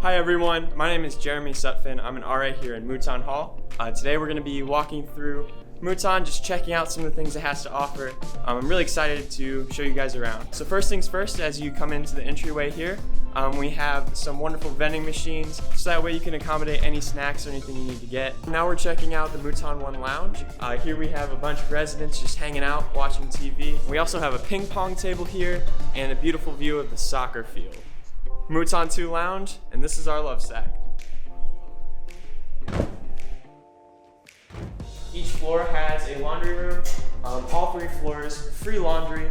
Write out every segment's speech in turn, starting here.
Hi everyone, my name is Jeremy Sutphin. I'm an RA here in Mouton Hall. Today we're going to be walking through Mouton, just checking out some of the things it has to offer. I'm really excited to show you guys around. So first things first, as you come into the entryway here, we have some wonderful vending machines, so that way you can accommodate any snacks or anything you need to get. Now we're checking out the Mouton 1 Lounge. Here we have a bunch of residents just hanging out, watching TV. We also have a ping pong table here and a beautiful view of the soccer field. Mouton 2 Lounge, and this is our love sack. Each floor has a laundry room. All 3 floors, free laundry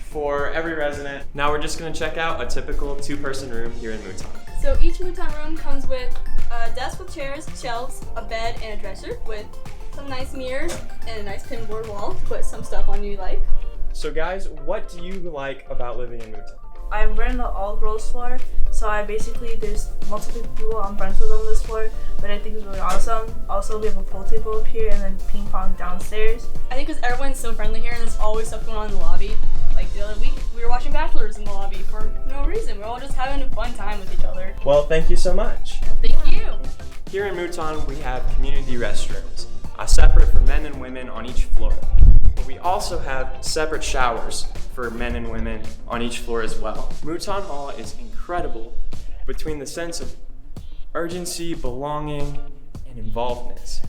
for every resident. Now we're just gonna check out a typical 2-person room here in Mouton. So each Mouton room comes with a desk with chairs, shelves, a bed, and a dresser with some nice mirrors and a nice pinboard wall to put some stuff on you like. So guys, what do you like about living in Mouton? I'm wearing the all-girls floor, so there's multiple people I'm friends with on this floor, but I think it's really awesome. Also, we have a pool table up here and then ping pong downstairs. I think because everyone's so friendly here and there's always stuff going on in the lobby. Like the other week, we were watching Bachelors in the lobby for no reason. We're all just having a fun time with each other. Well, thank you so much. Thank you. Here in Mouton, we have community restrooms, separate for men and women on each floor. But we also have separate showers for men and women on each floor as well. Mouton Hall is incredible between the sense of urgency, belonging, and involvedness.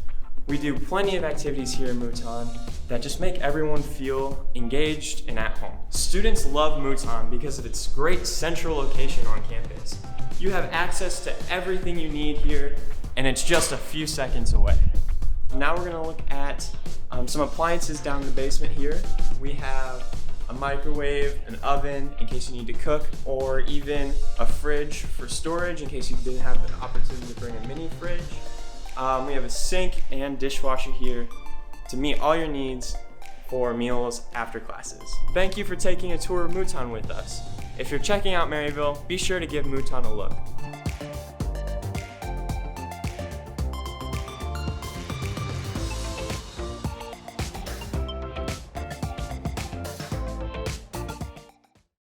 We do plenty of activities here in Mouton that just make everyone feel engaged and at home. Students love Mouton because of its great central location on campus. You have access to everything you need here, and it's just a few seconds away. Now we're gonna look at some appliances down in the basement here. We have a microwave, an oven in case you need to cook, or even a fridge for storage in case you didn't have the opportunity to bring a mini fridge. We have a sink and dishwasher here to meet all your needs for meals after classes. Thank you for taking a tour of Mouton with us. If you're checking out Maryville, be sure to give Mouton a look.